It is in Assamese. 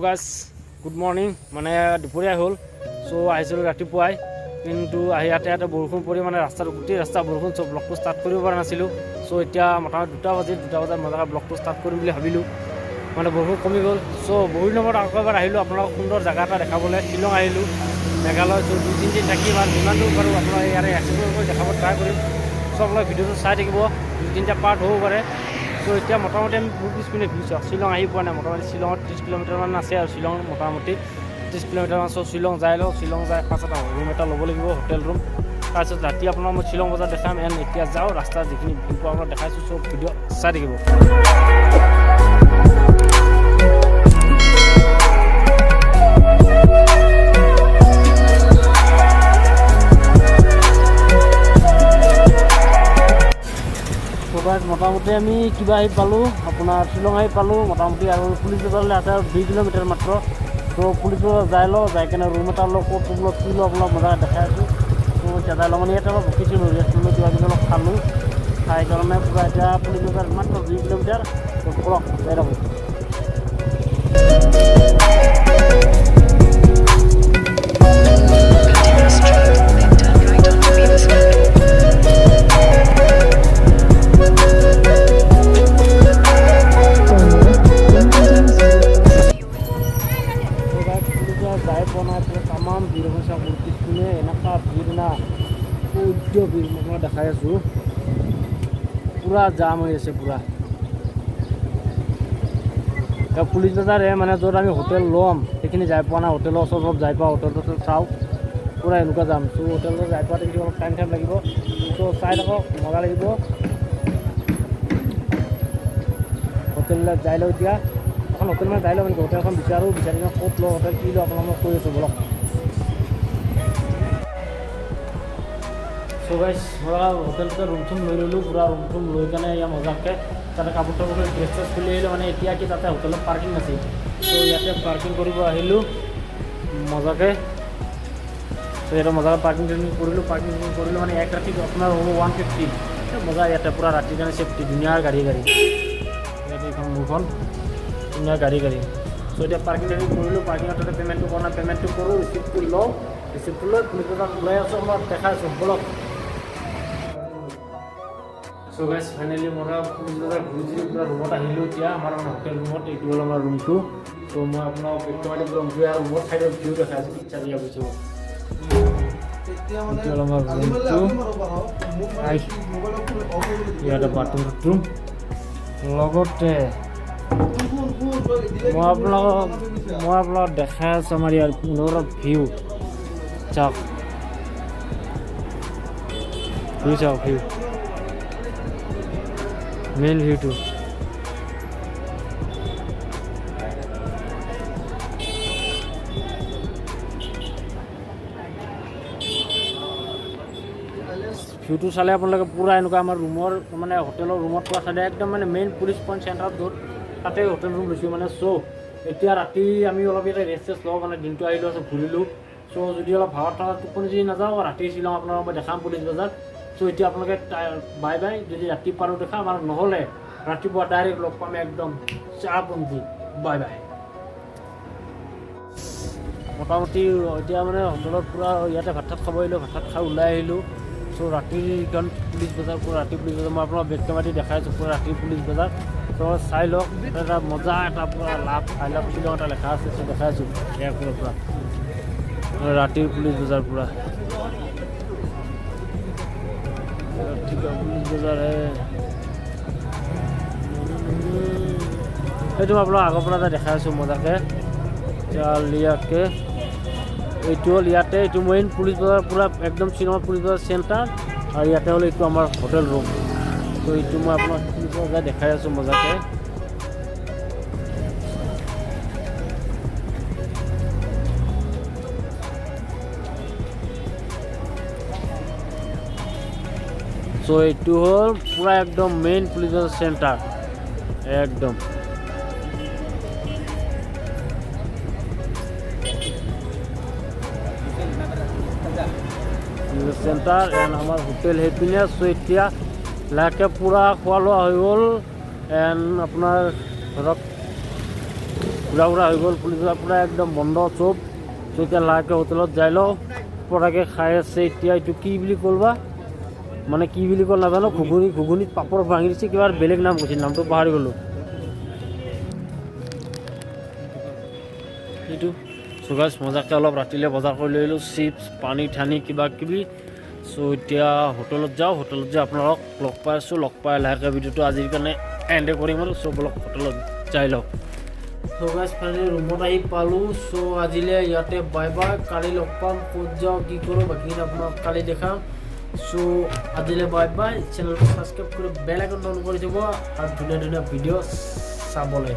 গাইজ গুড মৰ্ণিং মানে দুপৰীয়া হ'ল আহিছিলোঁ ৰাতিপুৱাই কিন্তু ইয়াতে বৰষুণ পৰি মানে গোটেই ৰাস্তা বৰষুণ চব ব্লগটো ষ্টাৰ্ট কৰিব পৰা নাছিলোঁ এতিয়া মোটামুটি 2 বজাত মজাকৈ ব্লগটো ষ্টাৰ্ট কৰিম বুলি ভাবিলোঁ মানে বৰষুণ কমি গ'ল বহুত দিনৰ মূৰত আকৌ এবাৰ আহিলোঁ আপোনালোকক সুন্দৰ জেগা এটা দেখাবলৈ শ্বিলং আহিলোঁ মেঘালয় 2-3 দিন থাকিম আৰু যিমান দূৰ পাৰোঁ আপোনালোকে ইয়াৰে এক্সপ্ল'ৰ কৰি দেখাব ট্ৰাই কৰিম আপোনালোকে ভিডিঅ'টো চাই থাকিব 2-3টা পাৰ্ট হ'ব পাৰে এতিয়া মোটামুটি আমি 20 মিনিট ঘূৰিছোঁ শ্বিলং আহি পোৱা নাই মোটামুটি শ্বিলঙত 30 কিলোমিটাৰমান আছে আৰু শ্বিলং মোটামুটি 30 কিলোমিটাৰমান শ্বিলং যাই লওঁ শ্বিলং যাই ফাৰ্ষ্ট এটা ৰুম এটা ল'ব লাগিব হোটেল ৰুম তাৰপিছত ৰাতি আপোনাক মই শ্বিলং বজাৰ দেখাম এতিয়া যাওঁ ৰাস্তাত যিখিনি ভিউ আপোনাক দেখাইছোঁ চব ভিডিঅ' চাই থাকিব মোটামুটি আমি কিবা আহি পালোঁ আপোনাৰ শ্বিলং আহি পালোঁ মোটামুটি আৰু পুলিচ বজাৰলৈ আছে আৰু 2 কিলোমিটাৰ মাত্ৰ পুলিচ বজাৰ যাই লওঁ যাই কেনে ৰুম এটা লওঁ ক'ত ৰুমত কি লওঁ আপোনাক মজাকৈ দেখাই আছোঁ এতিয়া যাই লওঁ মানে ইয়াতে অলপ ৰখিছিলোঁ ৰেষ্টুৰেণ্টত কিবা কিবি অলপ খালোঁ খাই কাৰণে পূৰা এতিয়া পুলিচ বজাৰ মাত্ৰ 2 কিলোমিটাৰ ব'লক যাই থাকোঁ তামাম ভিৰ হৈছে পিছপিনে এনেকুৱা ভিৰ না সূৰ্য ভিৰ মই দেখাই আছোঁ পূৰা জাম হৈ আছে পূৰা পুলিচ বজাৰ মানে য'ত আমি হোটেল ল'ম সেইখিনি যাই পোৱা নাই হোটেলৰ ওচৰত অলপ যাই পাওঁ হোটেলটো চাওঁ পূৰা এনেকুৱা যাম হোটেলত যাই পোৱাতে কিন্তু অলপ টাইম লাগিব চাই থাকক মজা লাগিব হোটেললৈ যাই লওঁ এতিয়া এখন হোটেল মানে যাই লওঁ মানে হোটেলখন বিচাৰি কিনে ক'ত লওঁ হোটেল কি লওঁ আপোনাক মই কৈ আছোঁ বলক গাইজ মই হোটেলতে ৰুম চুম লৈ ল'লোঁ পূৰা ৰুম চুম লৈ কেনে ইয়াৰ মজাকৈ তাতে কাপোৰ চাপোৰ ড্ৰেছ চেছ খুলি আহিলোঁ মানে এতিয়া কি তাতে হোটেলত পাৰ্কিং আছিল ইয়াতে পাৰ্কিং কৰিব আহিলোঁ মজাকৈ ইয়াতে মজাকৈ পাৰ্কিং কৰিলোঁ মানে এক ৰাতি আপোনাৰ হ'ব 150 মজা ইয়াতে পূৰা ৰাতিৰ কাৰণে চেফটি ধুনীয়া গাড়ী ইয়াতে এইখন মোৰখন ধুনীয়া গাড়ী এতিয়া পাৰ্কিং কৰিলোঁ পাৰ্কিঙত তাতে পে'মেণ্টটো কৰা নাই পে'মেণ্টটো কৰোঁ ৰিচিপ্টটো লওঁ ৰিচিপ্টটো লৈ পুলিচ বজাৰ ওলাই আছোঁ মই দেখাই আছোঁ বলক গাইজ ফাইনেলি মই পুলিচ বজাৰ ঘূৰিছিলোঁ পূৰা ৰুমত আহিলোঁ এতিয়া আমাৰ হোটেল ৰুমত এইটো হ'ল আমাৰ ৰুমটো মই আপোনাক একদম ৰুমটো আৰু ৰুমত চাইডত ভিউ দেখাই আছোঁ পিকচাৰ দিয়া গৈছোঁ এইটো হ'ল আমাৰ ৰুমটো ইয়াতে বাথৰুম লগতে মই আপোনাক দেখাই আছোঁ আমাৰ ইয়াৰ পুনৰ ভিউ চাওক ভিউ মেইন ভিউটো ভিউটো চালে আপোনালোকে পূৰা এনেকুৱা আমাৰ ৰুমৰ মানে হোটেলৰ ৰুমত পৰা চালে একদম মানে মেইন পুলিচ পইণ্ট চেণ্টাৰত য'ত তাতে হোটেল ৰুম লৈছোঁ মানে এতিয়া ৰাতি আমি অলপ ইয়াতে ৰেষ্ট চেষ্ট লওঁ মানে দিনটো আহিলোঁ ঘূৰিলোঁ যদি অলপ ভাগৰ থকা টোপনি যদি নাযাওঁ ৰাতি শ্বিলং আপোনালোকক মই দেখাম পুলিচ বজাৰ এতিয়া আপোনালোকে বাই যদি ৰাতি পাৰোঁ দেখাম আৰু নহ'লে ৰাতিপুৱা ডাইৰেক্ট লগ পাম একদম চেৰাপুঞ্জী বাই মোটামুটি এতিয়া মানে হোটেলত পূৰা ইয়াতে ভাত চাত খাব আহিলোঁ ভাত চাত খাই ওলাই আহিলোঁ ৰাতিখন পুলিচ বজাৰ ৰাতি পুলিচ বজাৰ মই আপোনাক বেগ কেমেৰা দি দেখাই আছোঁ পূৰা ৰাতি পুলিচ বজাৰ চাই লওক এটা মজা এটা পূৰা আই লাভ শ্বিলং এটা লেখা আছে দেখাই আছোঁ এয়াৰপৰ্টৰ পৰা ৰাতিৰ পুলিচ বজাৰ পূৰা পুলিচ বজাৰ এইটো মই আপোনাক আগৰ পৰা এটা দেখাই আছোঁ মজাকৈ ইয়াতকৈ এইটো হ'ল ইয়াতে এইটো মেইন পুলিচ বজাৰ পূৰা একদম শ্বিলঙৰ পুলিচ বজাৰ চেণ্টাৰ আৰু ইয়াতে হ'ল এইটো আমাৰ হোটেল ৰুম এইটো মই আপোনাক পুলিচ বজাৰ দেখাই আছোঁ মজাকৈ এইটো হ'ল পূৰা একদম মেইন পুলিচ বজাৰ চেণ্টাৰ একদম চেণ্টাৰ এণ্ড আমাৰ হোটেল হেপিনেছ এতিয়া লাহেকৈ পূৰা খোৱা লোৱা হৈ গ'ল এণ্ড আপোনাৰ ধৰক ঘূৰা হৈ গ'ল পুলিচৰ পূৰা একদম বন্ধ চব। চ' এতিয়া লাহেকৈ হোটেলত যাই লওঁ পৰাকৈ খাই আছে। এতিয়া এইটো কি বুলি ক'লবা মানে কি বুলি ক'ল নাজানো। ঘুগুনিত পাপৰ ভাঙি দিছে, কিবা বেলেগ নাম কৈছে, নামটো পাহৰি গ'লোঁ এইটো। চ' গাইছ মজাকৈ অলপ ৰাতিলৈ বজাৰ কৰি লৈ আহিলোঁ, চিপছ পানী ঠানি কিবা কিবি। চ' এতিয়া হোটেলত যাওঁ, হোটেলত যাই আপোনালোকক লগ পাই আছোঁ। লগ পাই লাহেকৈ ভিডিঅ'টো আজিৰ কাৰণে এণ্ড কৰিম আৰু। চ' বলক হোটেলত যাই লওঁ। চ' গাইছ ফাইনেলি ৰুমত আহি পালোঁ। চ' আজিলৈ ইয়াতে বাই বাই, কালি লগ পাম, ক'ত যাওঁ কি কৰোঁ বাকীখিনি আপোনাক কালি দেখাম। চ' আজিলৈ বাই বাই, চেনেলটো ছাবস্ক্ৰাইব কৰি বেল আইকনটো অন কৰি দিব আৰু ধুনীয়া ভিডিঅ' চাবলৈ।